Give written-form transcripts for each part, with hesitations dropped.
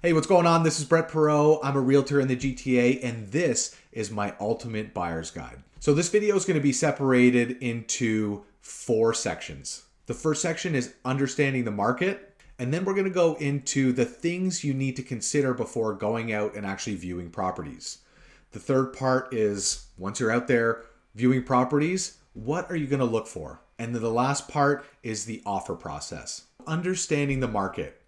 Hey, what's going on? This is Brett Perot. I'm a realtor in the GTA, and this is my ultimate buyer's guide. So this video is going to be separated into 4 sections. The first section is understanding the market, and then we're going to go into the things you need to consider before going out and actually viewing properties. The third part is once you're out there viewing properties, what are you going to look for? And then the last part is the offer process. Understanding the market.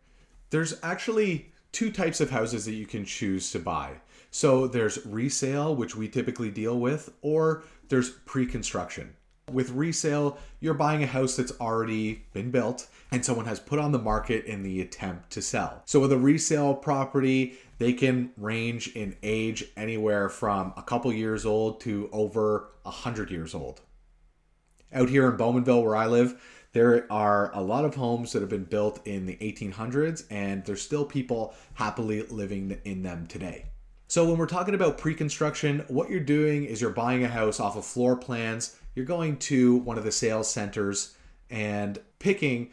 There's actually 2 types of houses that you can choose to buy. So there's resale, which we typically deal with, or there's pre-construction. With resale, you're buying a house that's already been built and someone has put on the market in the attempt to sell. So with a resale property, they can range in age anywhere from a couple years old to over 100 years old. Out here in Bowmanville, where I live, there are a lot of homes that have been built in the 1800s, and there's still people happily living in them today. So when we're talking about pre-construction, what you're doing is you're buying a house off of floor plans. You're going to one of the sales centers and picking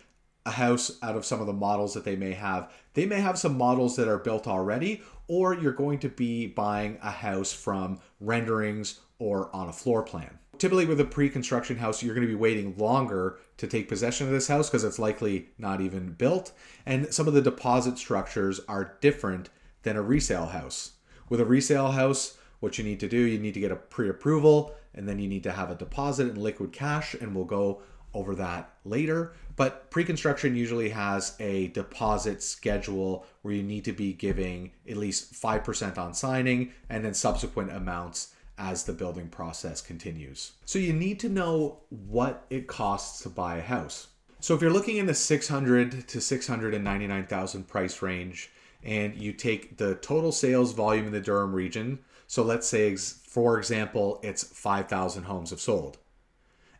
a house out of some of the models that they may have. They may have some models that are built already, or you're going to be buying a house from renderings or on a floor plan. Typically with a pre-construction house, you're going to be waiting longer to take possession of this house because it's likely not even built. And some of the deposit structures are different than a resale house. With a resale house, what you need to do, you need to get a pre-approval, and then you need to have a deposit in liquid cash, and we'll go over that later. But pre-construction usually has a deposit schedule where you need to be giving at least 5% on signing and then subsequent amounts as the building process continues. So you need to know what it costs to buy a house. So if you're looking in the 600 to 699,000 price range and you take the total sales volume in the Durham region, so let's say for example it's 5,000 homes have sold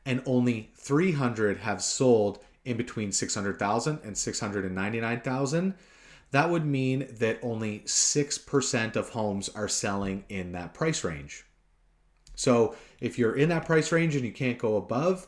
and only 300 have sold in between 600,000 and 699,000, that would mean that only 6% of homes are selling in that price range. So if you're in that price range and you can't go above,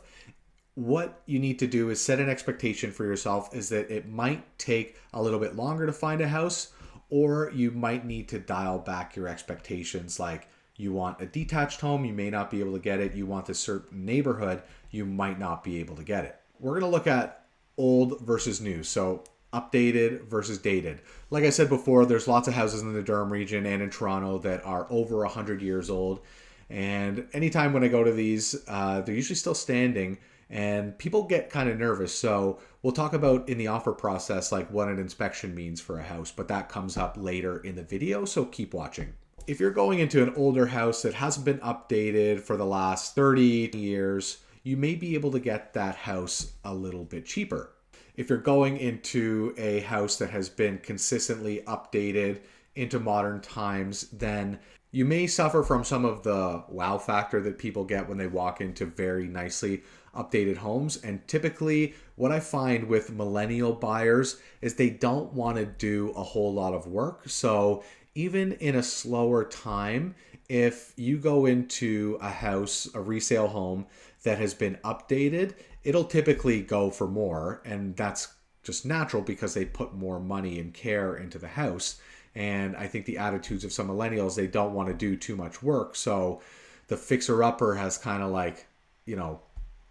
what you need to do is set an expectation for yourself is that it might take a little bit longer to find a house, or you might need to dial back your expectations. Like you want a detached home, you may not be able to get it. You want a certain neighborhood, you might not be able to get it. We're going to look at old versus new. So updated versus dated. Like I said before, there's lots of houses in the Durham region and in Toronto that are over 100 years old. And anytime when I go to these, they're usually still standing and people get kind of nervous. So we'll talk about in the offer process, like what an inspection means for a house, but that comes up later in the video. So keep watching. If you're going into an older house that hasn't been updated for the last 30 years, you may be able to get that house a little bit cheaper. If you're going into a house that has been consistently updated into modern times, then you may suffer from some of the wow factor that people get when they walk into very nicely updated homes. And typically what I find with millennial buyers is they don't want to do a whole lot of work. So even in a slower time, if you go into a house, a resale home that has been updated, it'll typically go for more. And that's just natural because they put more money and care into the house. And I think the attitudes of some millennials, they don't want to do too much work. So the fixer-upper has kind of like,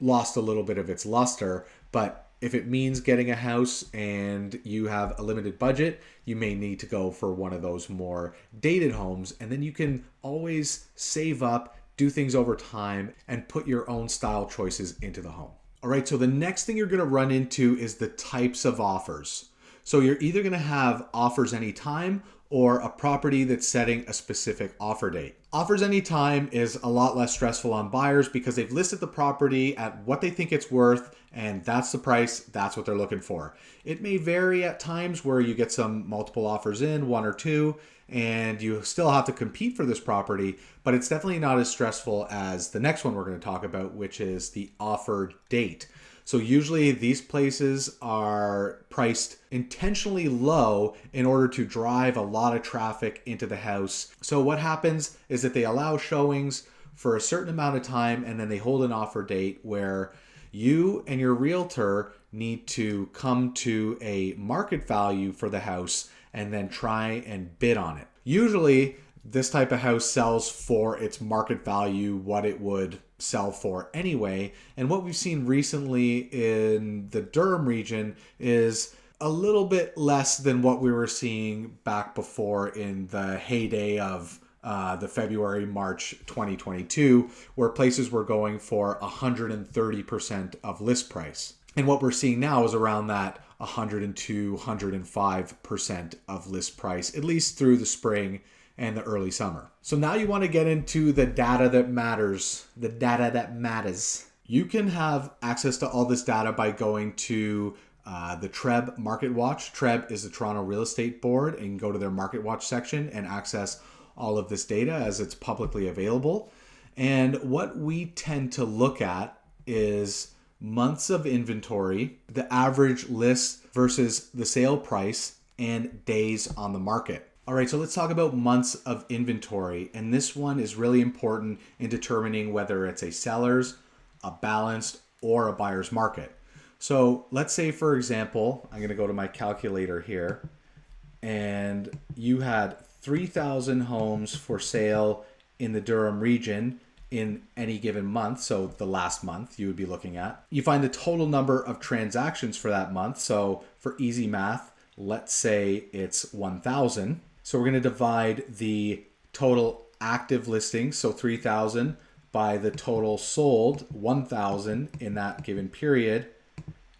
lost a little bit of its luster. But if it means getting a house and you have a limited budget, you may need to go for one of those more dated homes. And then you can always save up, do things over time, and put your own style choices into the home. All right, so the next thing you're going to run into is the types of offers. So you're either going to have offers anytime or a property that's setting a specific offer date. Offers anytime is a lot less stressful on buyers because they've listed the property at what they think it's worth, and that's the price, that's what they're looking for. It may vary at times where you get some multiple offers in, 1 or 2, and you still have to compete for this property, but it's definitely not as stressful as the next one we're going to talk about, which is the offer date. So usually these places are priced intentionally low in order to drive a lot of traffic into the house. So what happens is that they allow showings for a certain amount of time and then they hold an offer date where you and your realtor need to come to a market value for the house and then try and bid on it. Usually, this type of house sells for its market value, what it would sell for anyway. And what we've seen recently in the Durham region is a little bit less than what we were seeing back before in the heyday of the February, March 2022, where places were going for 130% of list price. And what we're seeing now is around that 102, 105% of list price, at least through the spring and the early summer. So now you want to get into the data that matters, the data that matters. You can have access to all this data by going to the TREB Market Watch. TREB is the Toronto Real Estate Board, and you can go to their Market Watch section and access all of this data as it's publicly available. And what we tend to look at is months of inventory, the average list versus the sale price, and days on the market. All right, so let's talk about months of inventory. And this one is really important in determining whether it's a seller's, a balanced, or a buyer's market. So let's say, for example, I'm going to go to my calculator here, and you had 3,000 homes for sale in the Durham region in any given month. So the last month you would be looking at. You find the total number of transactions for that month. So for easy math, let's say it's 1,000. So we're going to divide the total active listings, so 3,000, by the total sold, 1,000 in that given period,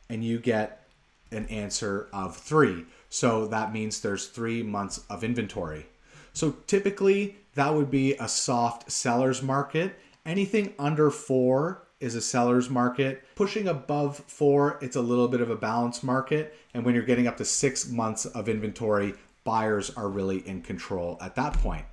and you get an answer of 3. So that means there's 3 months of inventory. So typically that would be a soft seller's market. Anything under 4 is a seller's market. Pushing above 4, it's a little bit of a balanced market. And when you're getting up to 6 months of inventory, buyers are really in control at that point.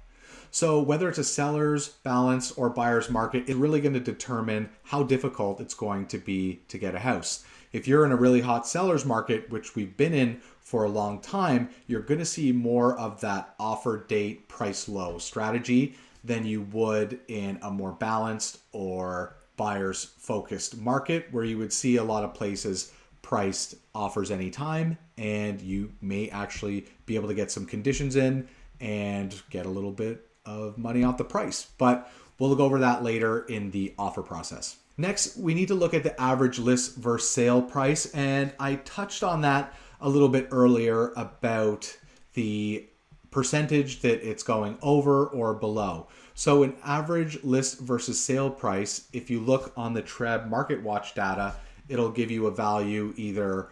So whether it's a seller's, balanced, or buyer's market, it's really going to determine how difficult it's going to be to get a house. If you're in a really hot seller's market, which we've been in for a long time, you're going to see more of that offer date price low strategy than you would in a more balanced or buyer's focused market, where you would see a lot of places priced offers anytime, and you may actually be able to get some conditions in and get a little bit of money off the price. But we'll go over that later in the offer process. Next, we need to look at the average list versus sale price. And I touched on that a little bit earlier about the percentage that it's going over or below. So an average list versus sale price, if you look on the TREB Market Watch data, it'll give you a value either,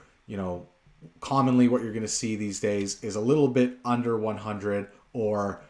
commonly what you're going to see these days is a little bit under 100 or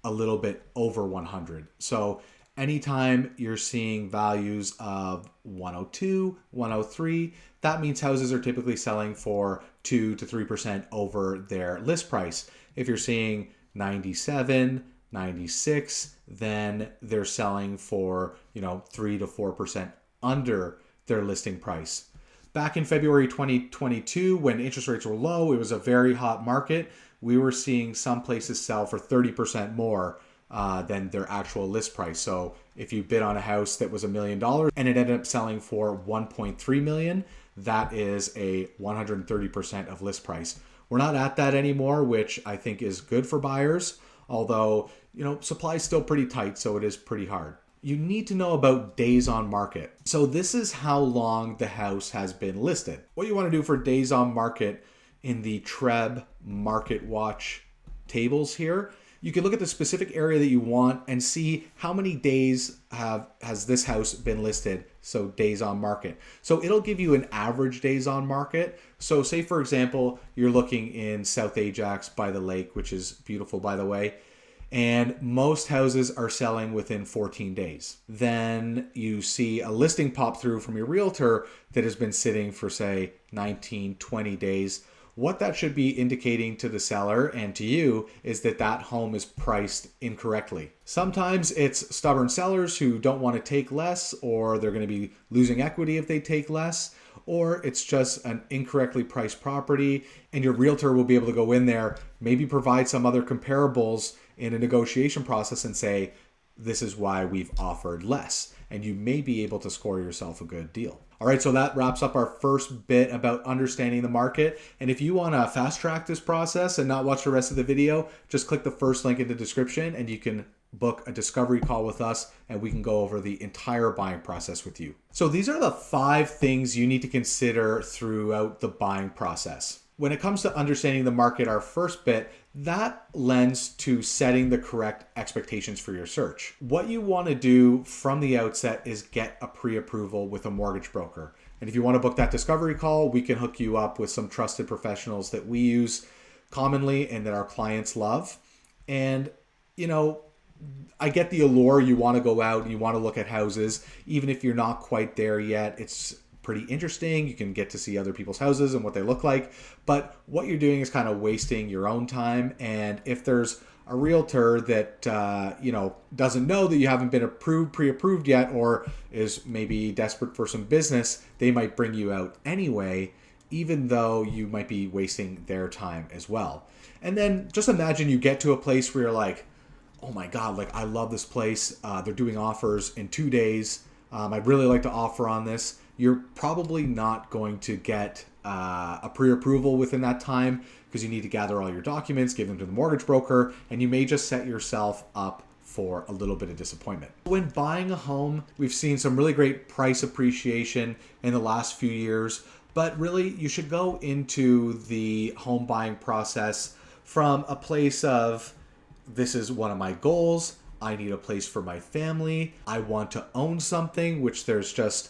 a little bit over 100. So anytime you're seeing values of 102, 103, that means houses are typically selling for 2 to 3% over their list price. If you're seeing 97, 96, then they're selling for, 3 to 4% under their listing price. Back in February 2022, when interest rates were low, it was a very hot market. We were seeing some places sell for 30% more than their actual list price. So if you bid on a house that was $1 million and it ended up selling for 1.3 million, that is a 130% of list price. We're not at that anymore, which I think is good for buyers, although, supply is still pretty tight, so it is pretty hard. You need to know about days on market. So this is how long the house has been listed. What you want to do for days on market in the TREB Market Watch tables here, you can look at the specific area that you want and see how many days has this house been listed, so days on market. So it'll give you an average days on market. So say, for example, you're looking in South Ajax by the lake, which is beautiful, by the way, and most houses are selling within 14 days. Then you see a listing pop through from your realtor that has been sitting for, say, 19, 20 days. What that should be indicating to the seller and to you is that that home is priced incorrectly. Sometimes it's stubborn sellers who don't want to take less, or they're going to be losing equity if they take less, or it's just an incorrectly priced property, and your realtor will be able to go in there, maybe provide some other comparables in a negotiation process and say, this is why we've offered less. And you may be able to score yourself a good deal. All right, so that wraps up our first bit about understanding the market. And if you want to fast track this process and not watch the rest of the video, just click the first link in the description and you can book a discovery call with us and we can go over the entire buying process with you. So these are the 5 things you need to consider throughout the buying process. When it comes to understanding the market, our first bit, that lends to setting the correct expectations for your search. What you want to do from the outset is get a pre-approval with a mortgage broker. And if you want to book that discovery call, we can hook you up with some trusted professionals that we use commonly and that our clients love. And, you know, I get the allure. You want to go out and you want to look at houses, even if you're not quite there yet. It's pretty interesting. You can get to see other people's houses and what they look like. But what you're doing is kind of wasting your own time. And if there's a realtor that, doesn't know that you haven't been pre-approved yet, or is maybe desperate for some business, they might bring you out anyway, even though you might be wasting their time as well. And then just imagine you get to a place where you're like, oh my God, like I love this place. They're doing offers in 2 days. I'd really like to offer on this. You're probably not going to get a pre-approval within that time because you need to gather all your documents, give them to the mortgage broker, and you may just set yourself up for a little bit of disappointment. When buying a home, we've seen some really great price appreciation in the last few years, but really you should go into the home buying process from a place of, this is one of my goals. I need a place for my family. I want to own something, which there's just,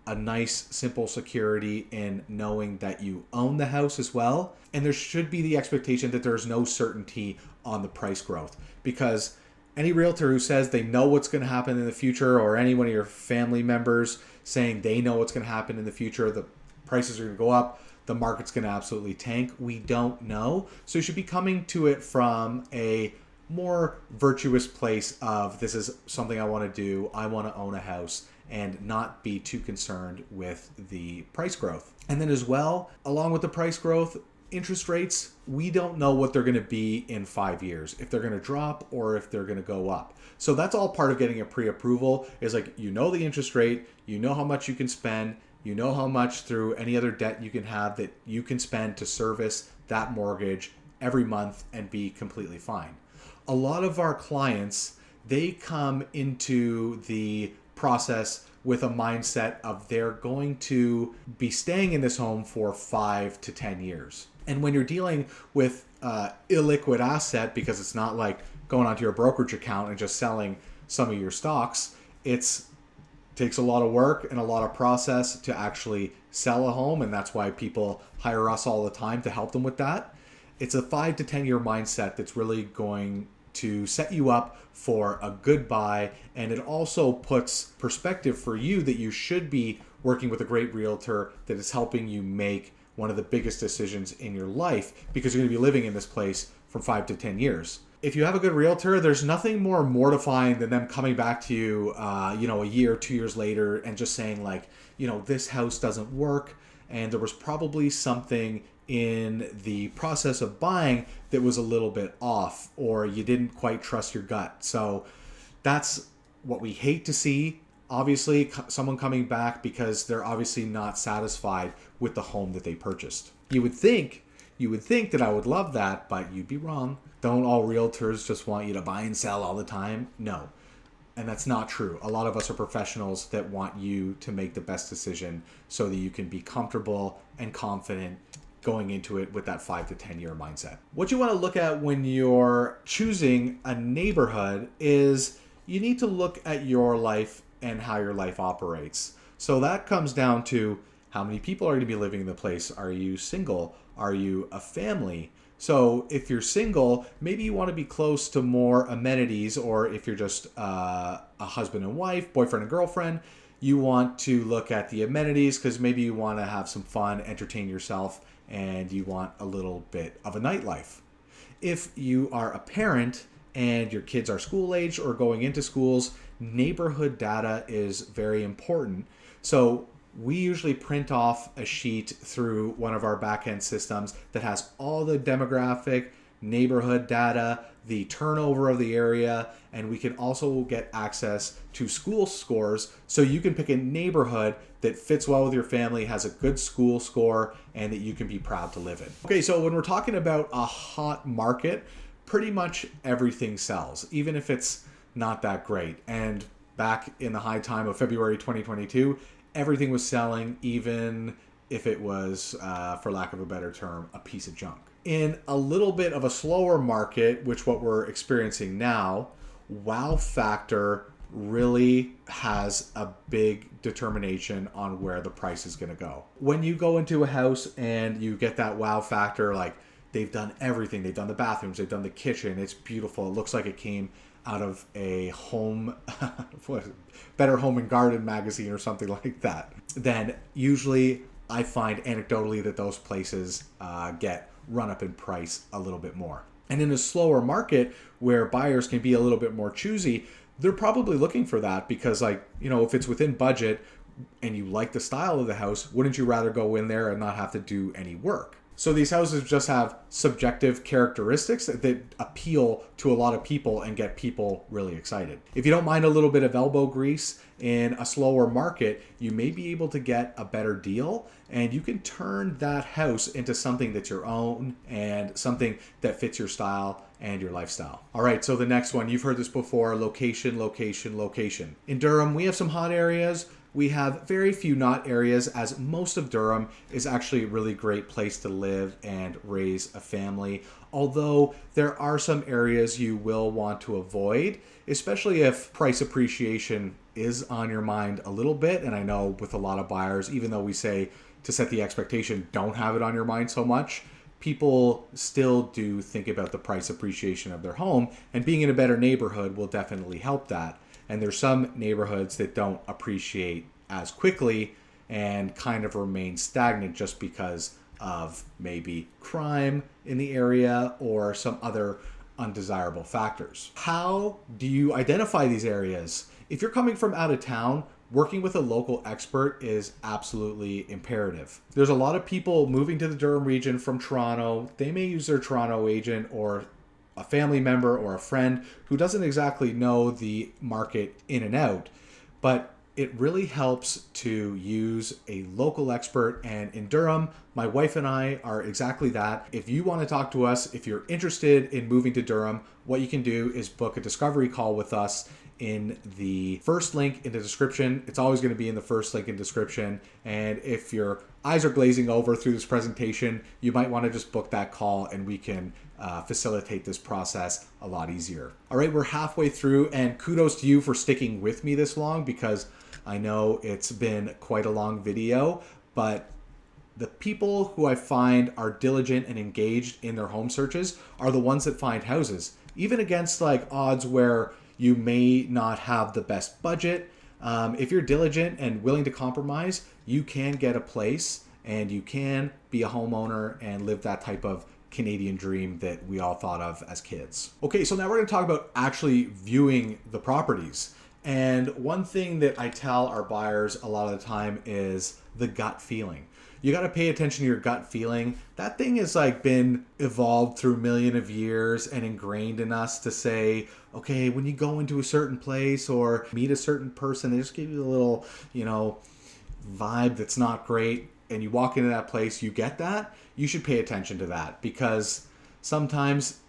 a nice, simple security in knowing that you own the house as well. And there should be the expectation that there's no certainty on the price growth, because any realtor who says they know what's going to happen in the future, or any one of your family members saying they know what's going to happen in the future, the prices are going to go up, the market's going to absolutely tank. We don't know. So you should be coming to it from a more virtuous place of, this is something I want to do. I want to own a house, and not be too concerned with the price growth. And then as well, along with the price growth, interest rates, we don't know what they're going to be in 5 years, if they're going to drop or if they're going to go up. So that's all part of getting a pre-approval, is like, the interest rate, how much you can spend, how much through any other debt you can have that you can spend to service that mortgage every month and be completely fine. A lot of our clients, they come into the process with a mindset of they're going to be staying in this home for 5 to 10 years. And when you're dealing with illiquid asset, because it's not like going onto your brokerage account and just selling some of your stocks, it takes a lot of work and a lot of process to actually sell a home. And that's why people hire us all the time to help them with that. It's a 5 to 10 year mindset that's really going to set you up for a good buy. And it also puts perspective for you that you should be working with a great realtor that is helping you make one of the biggest decisions in your life, because you're going to be living in this place from 5 to 10 years. If you have a good realtor, there's nothing more mortifying than them coming back to you, a year, 2 years later, and just saying like, this house doesn't work. And there was probably something in the process of buying that was a little bit off, or you didn't quite trust your gut. So that's what we hate to see. Obviously, someone coming back because they're obviously not satisfied with the home that they purchased. You would think that I would love that, but you'd be wrong. Don't all realtors just want you to buy and sell all the time? No. And that's not true. A lot of us are professionals that want you to make the best decision so that you can be comfortable and confident going into it with that 5 to 10 year mindset. What you want to look at when you're choosing a neighborhood is you need to look at your life and how your life operates. So that comes down to how many people are going to be living in the place. Are you single? Are you a family? So if you're single, maybe you want to be close to more amenities, or if you're just a husband and wife, boyfriend and girlfriend, you want to look at the amenities because maybe you want to have some fun, entertain yourself, and you want a little bit of a nightlife. If you are a parent and your kids are school age or going into schools, neighborhood data is very important. So we usually print off a sheet through one of our back-end systems that has all the demographic, neighborhood data, the turnover of the area, and we can also get access to school scores so you can pick a neighborhood that fits well with your family, has a good school score, and that you can be proud to live in. Okay, so when we're talking about a hot market, pretty much everything sells, even if it's not that great. And back in the high time of February 2022, everything was selling, even if it was, for lack of a better term, a piece of junk. In a little bit of a slower market, which what we're experiencing now, wow factor really has a big determination on where the price is going to go. When you go into a house and you get that wow factor, like they've done everything, they've done the bathrooms, they've done the kitchen, it's beautiful, it looks like it came out of a home, Better Home and Garden magazine or something like that, then usually I find anecdotally that those places get run up in price a little bit more. And in a slower market where buyers can be a little bit more choosy, they're probably looking for that because, like, you know, if it's within budget and you like the style of the house, wouldn't you rather go in there and not have to do any work? So these houses just have subjective characteristics that appeal to a lot of people and get people really excited. If you don't mind a little bit of elbow grease in a slower market, you may be able to get a better deal, and you can turn that house into something that's your own and something that fits your style and your lifestyle. All right, so the next one, you've heard this before, location, location, location. In Durham, we have some hot areas. We have very few not areas, as most of Durham is actually a really great place to live and raise a family. Although there are some areas you will want to avoid, especially if price appreciation is on your mind a little bit. And I know with a lot of buyers, even though we say to set the expectation, don't have it on your mind so much, people still do think about the price appreciation of their home, and being in a better neighborhood will definitely help that. And there's some neighborhoods that don't appreciate as quickly and kind of remain stagnant just because of maybe crime in the area or some other undesirable factors. How do you identify these areas? If you're coming from out of town, working with a local expert is absolutely imperative. There's a lot of people moving to the Durham region from Toronto. They may use their Toronto agent or a family member or a friend who doesn't exactly know the market in and out, but it really helps to use a local expert. And in Durham, my wife and I are exactly that. If you want to talk to us, if you're interested in moving to Durham, what you can do is book a discovery call with us in the first link in the description. It's always going to be in the first link in description. And if your eyes are glazing over through this presentation, you might want to just book that call and we can facilitate this process a lot easier. All right, we're halfway through, and kudos to you for sticking with me this long, because I know it's been quite a long video, but the people who I find are diligent and engaged in their home searches are the ones that find houses, even against like odds where you may not have the best budget. If you're diligent and willing to compromise, you can get a place and you can be a homeowner and live that type of Canadian dream that we all thought of as kids. Okay, so now we're going to talk about actually viewing the properties. And one thing that I tell our buyers a lot of the time is the gut feeling. You got to pay attention to your gut feeling. That thing has like been evolved through millions of years and ingrained in us to say, okay, when you go into a certain place or meet a certain person, they just give you a little, vibe that's not great, and you walk into that place, you get that, you should pay attention to that, because sometimes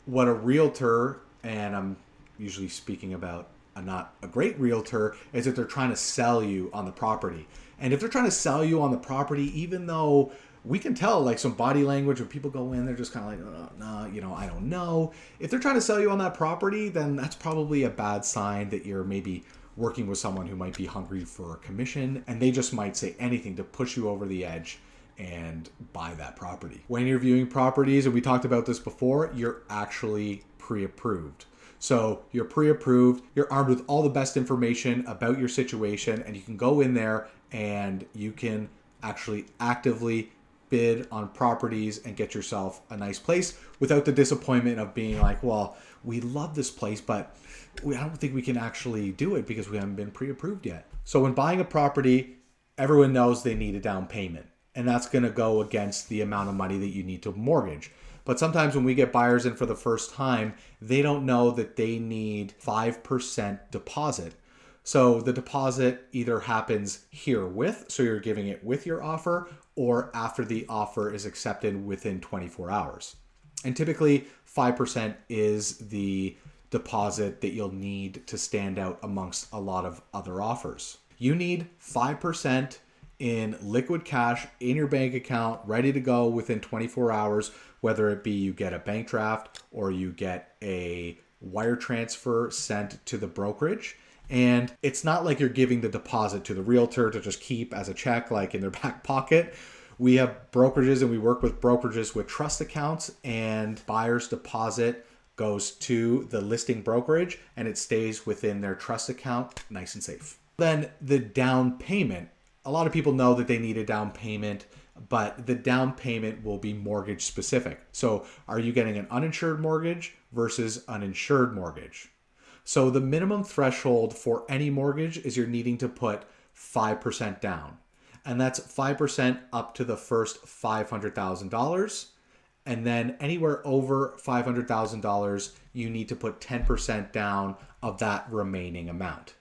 what a realtor, and I'm usually speaking about not a great realtor, is that they're trying to sell you on the property. And if they're trying to sell you on the property, even though we can tell like some body language when people go in, they're just kind of like, oh, no, I don't know. If they're trying to sell you on that property, then that's probably a bad sign that you're maybe working with someone who might be hungry for a commission, and they just might say anything to push you over the edge and buy that property. When you're viewing properties, and we talked about this before, you're actually pre-approved. So you're pre-approved, you're armed with all the best information about your situation, and you can go in there and you can actually actively bid on properties and get yourself a nice place without the disappointment of being like, well, we love this place, but I don't think we can actually do it because we haven't been pre-approved yet. So when buying a property, everyone knows they need a down payment, and that's going to go against the amount of money that you need to mortgage. But sometimes when we get buyers in for the first time, they don't know that they need 5% deposit. So the deposit either happens herewith, so you're giving it with your offer, or after the offer is accepted within 24 hours. And typically 5% is the deposit that you'll need to stand out amongst a lot of other offers. You need 5% in liquid cash in your bank account, ready to go within 24 hours, whether it be you get a bank draft or you get a wire transfer sent to the brokerage. And it's not like you're giving the deposit to the realtor to just keep as a check, like in their back pocket. We have brokerages and we work with brokerages with trust accounts, and buyer's deposit goes to the listing brokerage and it stays within their trust account, nice and safe. Then the down payment. A lot of people know that they need a down payment, but the down payment will be mortgage specific. So are you getting an uninsured mortgage versus an insured mortgage? So the minimum threshold for any mortgage is you're needing to put 5% down. And that's 5% up to the first $500,000. And then anywhere over $500,000, you need to put 10% down of that remaining amount.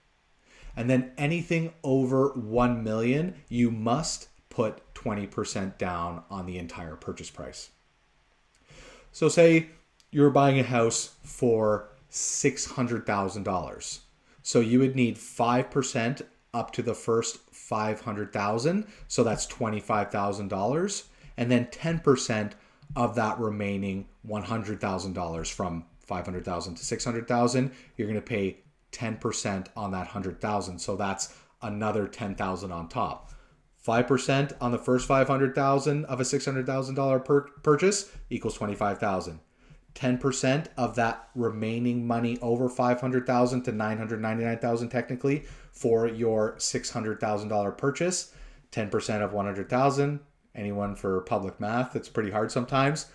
And then anything over 1 million, you must put 20% down on the entire purchase price. So say you're buying a house for $600,000. So you would need 5% up to the first 500,000. So that's $25,000. And then 10% of that remaining $100,000 from 500,000 to 600,000, you're going to pay 10% on that 100,000. So that's another 10,000 on top. 5% on the first 500,000 of a $600,000 purchase equals 25,000. 10% of that remaining money over 500,000 to 999,000 technically for your $600,000 purchase. 10% of 100,000. Anyone for public math? It's pretty hard sometimes.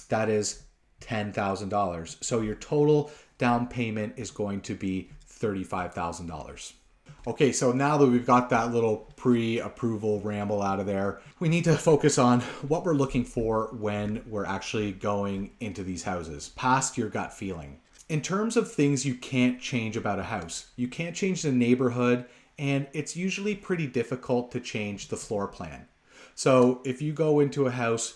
That is $10,000. So your total down payment is going to be $35,000. Okay, so now that we've got that little pre-approval ramble out of there, we need to focus on what we're looking for when we're actually going into these houses, past your gut feeling. In terms of things you can't change about a house, you can't change the neighborhood, and it's usually pretty difficult to change the floor plan. So if you go into a house,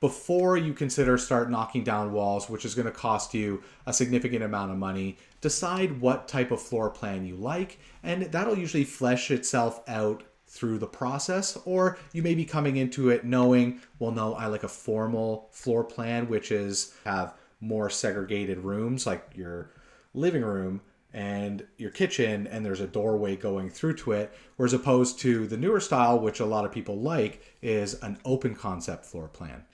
before you consider start knocking down walls, which is going to cost you a significant amount of money, decide what type of floor plan you like, and that'll usually flesh itself out through the process. Or you may be coming into it knowing, well, no, I like a formal floor plan, which is have more segregated rooms, like your living room and your kitchen, and there's a doorway going through to it, whereas opposed to the newer style, which a lot of people like, is an open concept floor plan.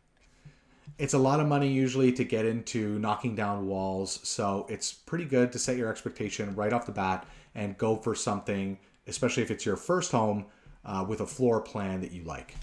It's a lot of money usually to get into knocking down walls, so it's pretty good to set your expectation right off the bat and go for something, especially if it's your first home, with a floor plan that you like.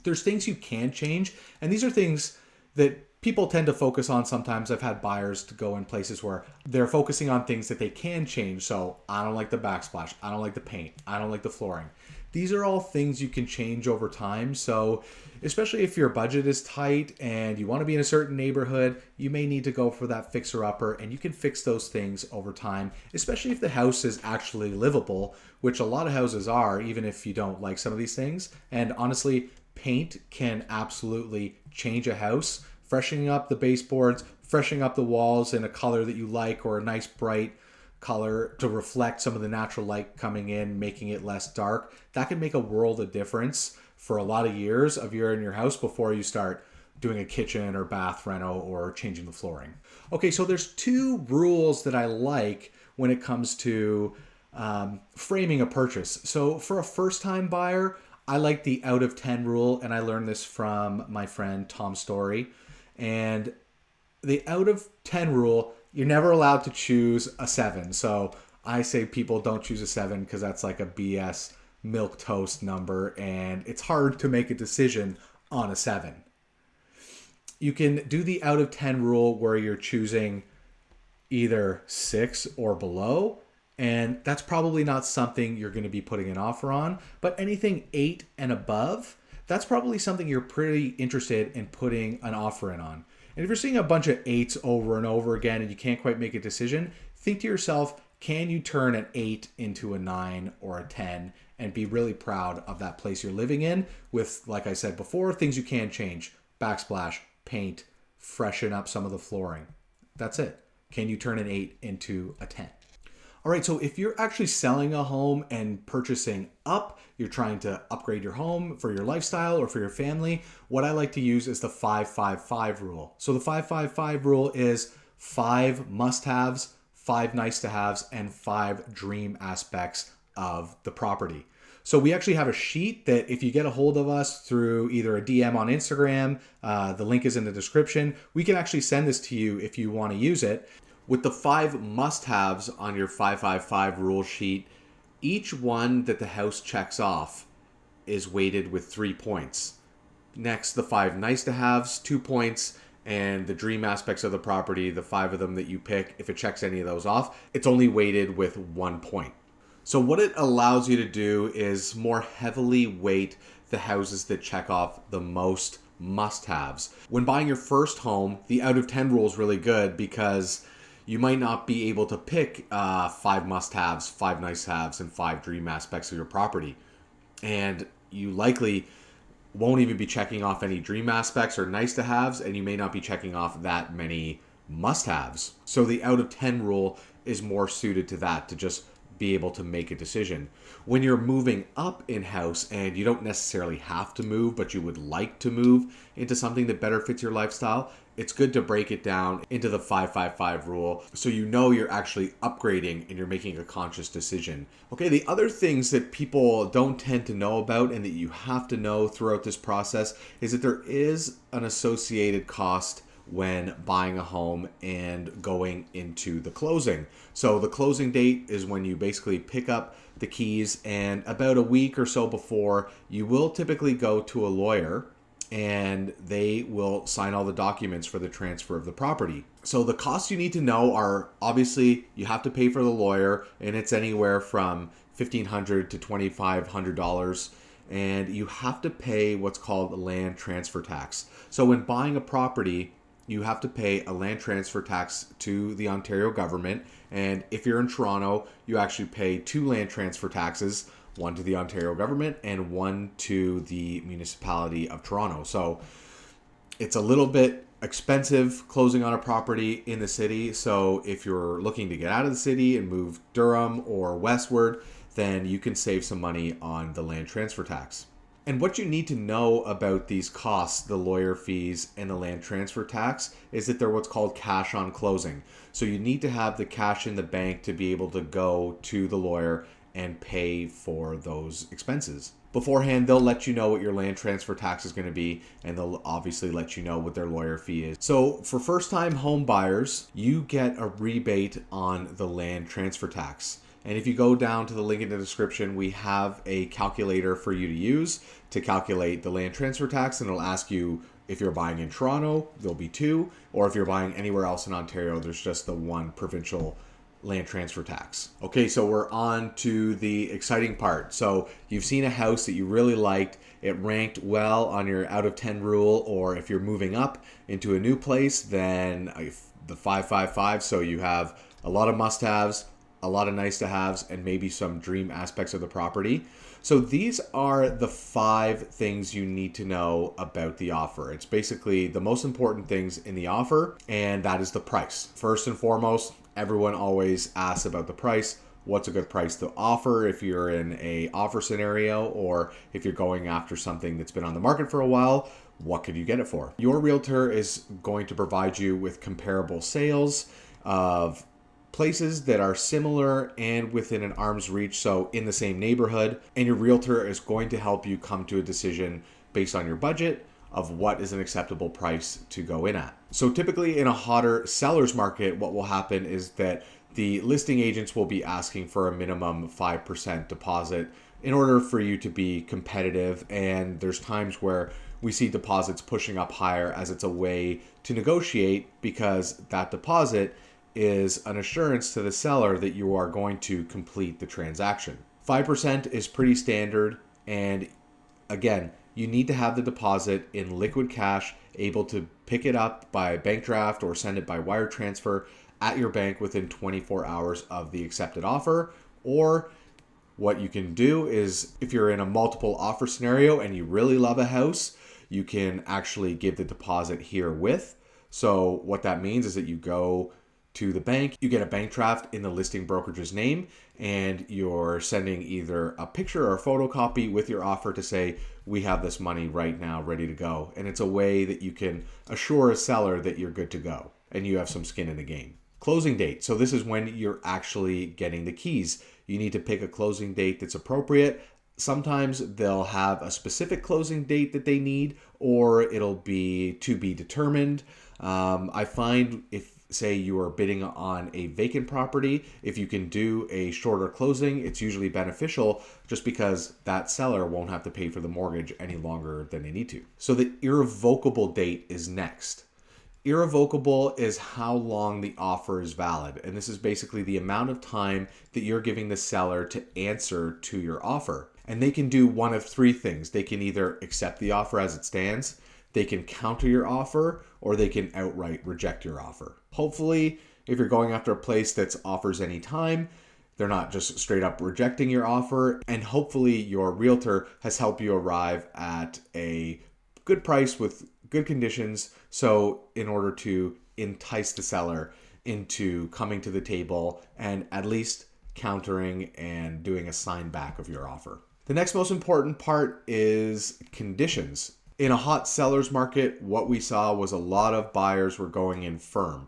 There's things you can change, and these are things that people tend to focus on sometimes. I've had buyers to go in places where they're focusing on things that they can change. So I don't like the backsplash, I don't like the paint, I don't like the flooring. These are all things you can change over time. So especially if your budget is tight and you want to be in a certain neighborhood, you may need to go for that fixer-upper, and you can fix those things over time, especially if the house is actually livable, which a lot of houses are, even if you don't like some of these things. And honestly, paint can absolutely change a house. Freshening up the baseboards, freshening up the walls in a color that you like, or a nice bright color to reflect some of the natural light coming in, making it less dark. That can make a world of difference for a lot of years of you're in your house before you start doing a kitchen or bath reno or changing the flooring. Okay, so there's two rules that I like when it comes to framing a purchase. So for a first-time buyer, I like the out of 10 rule, and I learned this from my friend Tom Story. And the out of 10 rule, you're never allowed to choose a 7. So I say people don't choose a 7 because that's like a BS milquetoast number, and it's hard to make a decision on a 7. You can do the out of 10 rule where you're choosing either 6 or below, and that's probably not something you're going to be putting an offer on. But anything 8 and above, that's probably something you're pretty interested in putting an offer in on. And if you're seeing a bunch of 8s over and over again and you can't quite make a decision, think to yourself, can you turn an 8 into a 9 or a 10 and be really proud of that place you're living in with, like I said before, things you can change: backsplash, paint, freshen up some of the flooring. That's it. Can you turn an 8 into a 10? All right, so if you're actually selling a home and purchasing up, you're trying to upgrade your home for your lifestyle or for your family, what I like to use is the 5-5-5 rule. So the 5-5-5 rule is 5 must-haves, 5 nice-to-haves, and 5 dream aspects of the property. So we actually have a sheet that if you get a hold of us through either a DM on Instagram, the link is in the description, we can actually send this to you if you want to use it. With the 5 must-haves on your 5-5-5 rule sheet, each one that the house checks off is weighted with 3 points. Next, the 5 nice-to-haves, 2 points, and the dream aspects of the property, the 5 of them that you pick, if it checks any of those off, it's only weighted with 1 point. So what it allows you to do is more heavily weight the houses that check off the most must-haves. When buying your first home, the out of 10 rule is really good because you might not be able to pick 5 must-haves, 5 nice-haves, and 5 dream aspects of your property. And you likely won't even be checking off any dream aspects or nice-to-haves, and you may not be checking off that many must-haves. So the out of 10 rule is more suited to that, to just be able to make a decision. When you're moving up in house and you don't necessarily have to move, but you would like to move into something that better fits your lifestyle, it's good to break it down into the 5-5-5 rule so you know you're actually upgrading and you're making a conscious decision. Okay, the other things that people don't tend to know about and that you have to know throughout this process is that there is an associated cost when buying a home and going into the closing. So the closing date is when you basically pick up the keys, and about a week or so before, you will typically go to a lawyer and they will sign all the documents for the transfer of the property. So the costs you need to know are, obviously, you have to pay for the lawyer, and it's anywhere from $1,500 to $2,500. And you have to pay what's called land transfer tax. So when buying a property, you have to pay a land transfer tax to the Ontario government. And if you're in Toronto, you actually pay 2 land transfer taxes, one to the Ontario government and one to the municipality of Toronto. So it's a little bit expensive closing on a property in the city. So if you're looking to get out of the city and move Durham or westward, then you can save some money on the land transfer tax. And what you need to know about these costs, the lawyer fees and the land transfer tax, is that they're what's called cash on closing. So you need to have the cash in the bank to be able to go to the lawyer and pay for those expenses. Beforehand, they'll let you know what your land transfer tax is going to be, and they'll obviously let you know what their lawyer fee is. So for first-time home buyers, you get a rebate on the land transfer tax. And if you go down to the link in the description, we have a calculator for you to use to calculate the land transfer tax. And it'll ask you if you're buying in Toronto, there'll be 2. Or if you're buying anywhere else in Ontario, there's just the 1 provincial land transfer tax. Okay, so we're on to the exciting part. So you've seen a house that you really liked. It ranked well on your out of 10 rule. Or if you're moving up into a new place, then the 5-5-5. So you have a lot of must-haves, a lot of nice-to-haves, and maybe some dream aspects of the property. So these are the 5 things you need to know about the offer. It's basically the most important things in the offer, and that is the price. First and foremost, everyone always asks about the price. What's a good price to offer if you're in a offer scenario, or if you're going after something that's been on the market for a while, what could you get it for? Your realtor is going to provide you with comparable sales of places that are similar and within an arm's reach, so in the same neighborhood, and your realtor is going to help you come to a decision based on your budget of what is an acceptable price to go in at. So typically in a hotter seller's market, what will happen is that the listing agents will be asking for a minimum 5% deposit in order for you to be competitive, and there's times where we see deposits pushing up higher as it's a way to negotiate, because that deposit is an assurance to the seller that you are going to complete the transaction. 5% is pretty standard, and again, you need to have the deposit in liquid cash, able to pick it up by bank draft or send it by wire transfer at your bank within 24 hours of the accepted offer. Or what you can do is, if you're in a multiple offer scenario and you really love a house, you can actually give the deposit herewith. So what that means is that you go to the bank, you get a bank draft in the listing brokerage's name, and you're sending either a picture or a photocopy with your offer to say, we have this money right now ready to go. And it's a way that you can assure a seller that you're good to go and you have some skin in the game. Closing date. So this is when you're actually getting the keys. You need to pick a closing date that's appropriate. Sometimes they'll have a specific closing date that they need, or it'll be to be determined. I find if, say, you are bidding on a vacant property, if you can do a shorter closing, it's usually beneficial just because that seller won't have to pay for the mortgage any longer than they need to. So the irrevocable date is next. Irrevocable is how long the offer is valid. And this is basically the amount of time that you're giving the seller to answer to your offer. And they can do one of three things. They can either accept the offer as it stands, they can counter your offer, or they can outright reject your offer. Hopefully, if you're going after a place that's offers any time, they're not just straight up rejecting your offer. And hopefully your realtor has helped you arrive at a good price with good conditions. So in order to entice the seller into coming to the table and at least countering and doing a sign back of your offer. The next most important part is conditions. In a hot seller's market, what we saw was a lot of buyers were going in firm.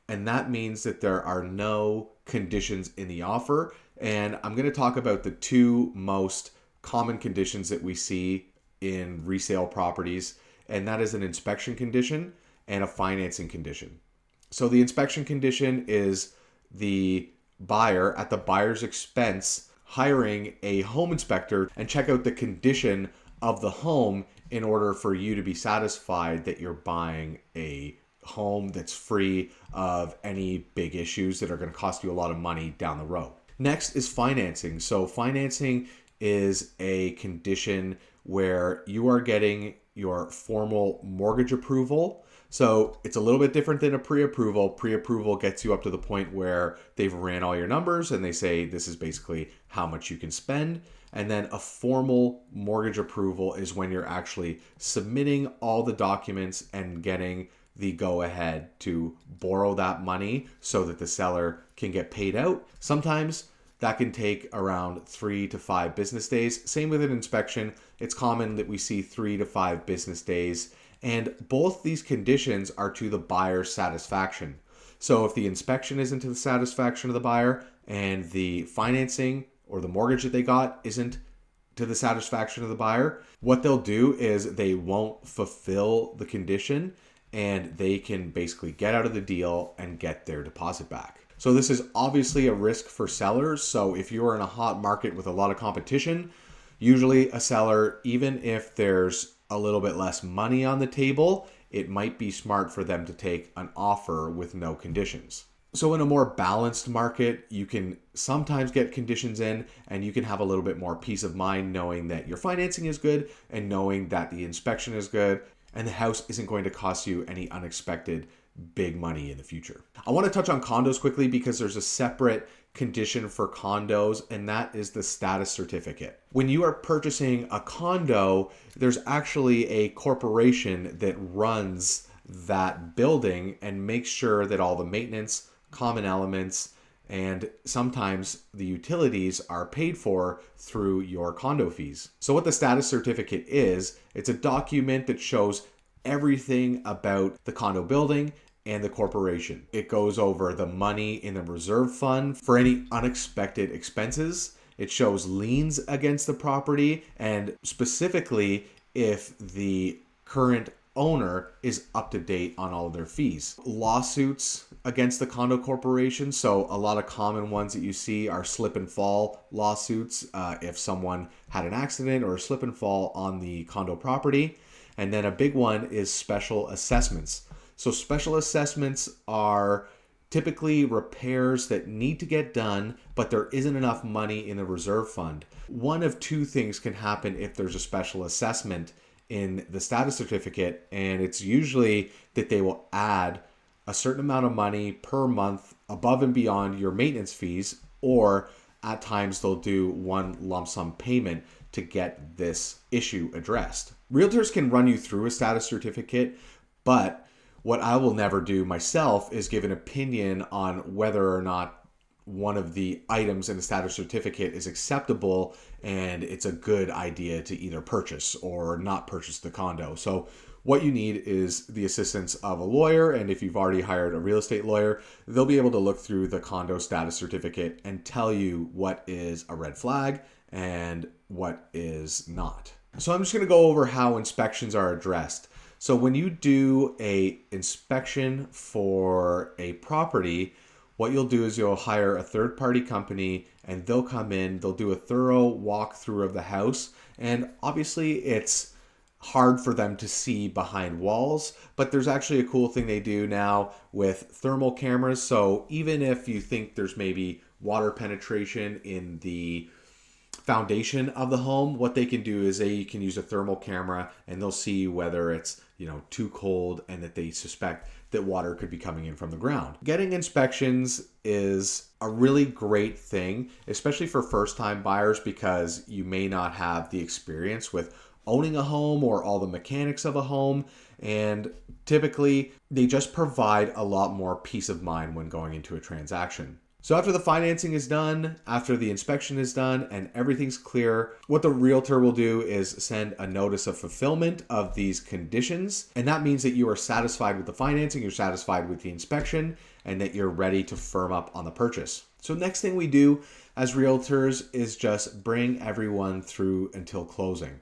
And that means that there are no conditions in the offer. And I'm going to talk about the two most common conditions that we see in resale properties. And that is an inspection condition and a financing condition. So the inspection condition is the buyer, at the buyer's expense, hiring a home inspector and check out the condition of the home in order for you to be satisfied that you're buying a home that's free of any big issues that are going to cost you a lot of money down the road. Next is financing. So financing is a condition where you are getting your formal mortgage approval. So it's a little bit different than a pre-approval. Pre-approval gets you up to the point where they've ran all your numbers and they say this is basically how much you can spend. And then a formal mortgage approval is when you're actually submitting all the documents and getting the go-ahead to borrow that money so that the seller can get paid out. Sometimes that can take around 3 to 5 business days. Same with an inspection. It's common that we see 3 to 5 business days. And both these conditions are to the buyer's satisfaction. So if the inspection isn't to the satisfaction of the buyer and the financing or the mortgage that they got isn't to the satisfaction of the buyer, what they'll do is they won't fulfill the condition and they can basically get out of the deal and get their deposit back. So this is obviously a risk for sellers. So if you're in a hot market with a lot of competition, usually a seller, even if there's a little bit less money on the table, it might be smart for them to take an offer with no conditions. So in a more balanced market, you can sometimes get conditions in and you can have a little bit more peace of mind knowing that your financing is good and knowing that the inspection is good and the house isn't going to cost you any unexpected big money in the future. I want to touch on condos quickly because there's a separate condition for condos, and that is the status certificate. When you are purchasing a condo, there's actually a corporation that runs that building and makes sure that all the maintenance, common elements, and sometimes the utilities are paid for through your condo fees. So what the status certificate is, it's a document that shows everything about the condo building and the corporation. It goes over the money in the reserve fund for any unexpected expenses. It shows liens against the property and specifically if the current owner is up to date on all of their fees. Lawsuits against the condo corporation. So a lot of common ones that you see are slip and fall lawsuits if someone had an accident or a slip and fall on the condo property. And then a big one is special assessments. So special assessments are typically repairs that need to get done, but there isn't enough money in the reserve fund. One of two things can happen if there's a special assessment in the status certificate, and it's usually that they will add a certain amount of money per month above and beyond your maintenance fees, or at times they'll do one lump sum payment to get this issue addressed. Realtors can run you through a status certificate, but what I will never do myself is give an opinion on whether or not one of the items in the status certificate is acceptable and it's a good idea to either purchase or not purchase the condo. So what you need is the assistance of a lawyer, and if you've already hired a real estate lawyer, they'll be able to look through the condo status certificate and tell you what is a red flag and what is not. So I'm just going to go over how inspections are addressed. So when you do a inspection for a property, what you'll do is you'll hire a third-party company, and they'll come in, they'll do a thorough walkthrough of the house, and obviously it's hard for them to see behind walls, but there's actually a cool thing they do now with thermal cameras. So even if you think there's maybe water penetration in the foundation of the home, what they can do is they can use a thermal camera and they'll see whether it's, too cold and that they suspect that water could be coming in from the ground. Getting inspections is a really great thing, especially for first-time buyers, because you may not have the experience with owning a home or all the mechanics of a home, and typically they just provide a lot more peace of mind when going into a transaction. So after the financing is done, after the inspection is done, and everything's clear, what the realtor will do is send a notice of fulfillment of these conditions. And that means that you are satisfied with the financing, you're satisfied with the inspection, and that you're ready to firm up on the purchase. So next thing we do as realtors is just bring everyone through until closing.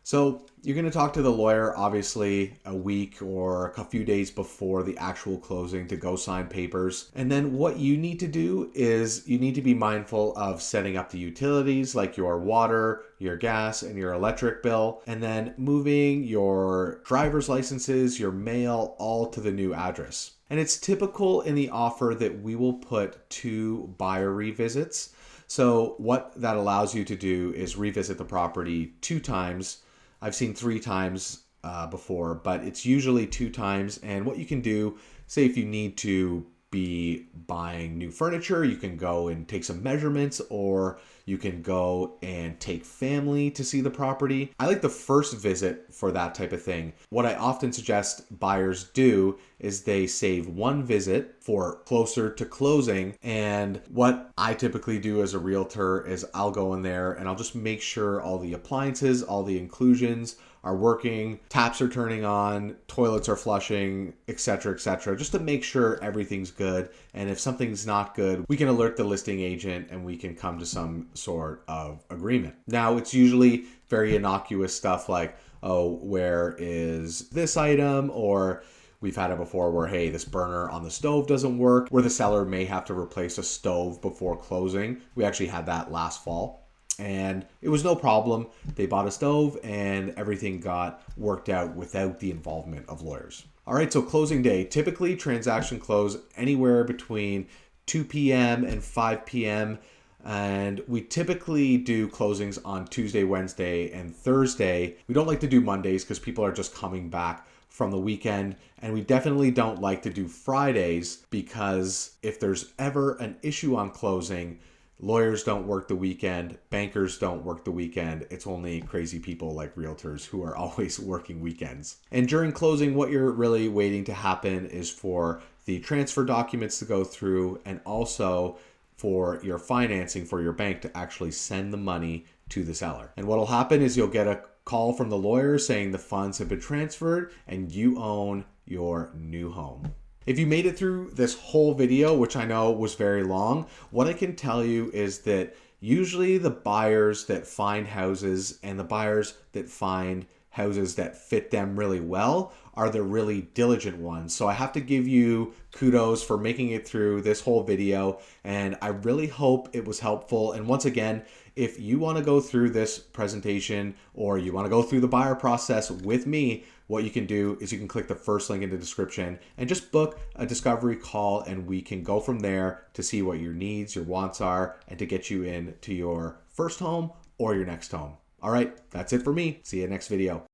So you're going to talk to the lawyer, obviously, a week or a few days before the actual closing to go sign papers. And then what you need to do is you need to be mindful of setting up the utilities like your water, your gas, and your electric bill, and then moving your driver's licenses, your mail, all to the new address. And it's typical in the offer that we will put 2 buyer revisits. So what that allows you to do is revisit the property 2 times. I've seen 3 times before, but it's usually 2 times. And what you can do, say if you need to be buying new furniture, you can go and take some measurements, or you can go and take family to see the property. I like the first visit for that type of thing. What I often suggest buyers do is they save 1 visit for closer to closing. And what I typically do as a realtor is I'll go in there and I'll just make sure all the appliances, all the inclusions are working, taps are turning on, toilets are flushing, etc., just to make sure everything's good. And if something's not good, we can alert the listing agent and we can come to some sort of agreement. Now, it's usually very innocuous stuff like, oh, where is this item? Or we've had it before where, hey, this burner on the stove doesn't work, where the seller may have to replace a stove before closing. We actually had that last fall. And it was no problem. They bought a stove and everything got worked out without the involvement of lawyers. All right, so closing day. Typically, transaction close anywhere between 2 p.m. and 5 p.m. And we typically do closings on Tuesday, Wednesday, and Thursday. We don't like to do Mondays because people are just coming back from the weekend. And we definitely don't like to do Fridays because if there's ever an issue on closing, lawyers don't work the weekend, bankers don't work the weekend. It's only crazy people like realtors who are always working weekends. And during closing, what you're really waiting to happen is for the transfer documents to go through, and also for your financing for your bank to actually send the money to the seller. And what will happen is you'll get a call from the lawyer saying the funds have been transferred and you own your new home. If you made it through this whole video, which I know was very long, what I can tell you is that usually the buyers that find houses and the buyers that find houses that fit them really well are the really diligent ones. So I have to give you kudos for making it through this whole video, and I really hope it was helpful. And once again, if you want to go through this presentation or you want to go through the buyer process with me, what you can do is you can click the first link in the description and just book a discovery call, and we can go from there to see what your needs, your wants are, and to get you into your first home or your next home. All right, that's it for me. See you next video.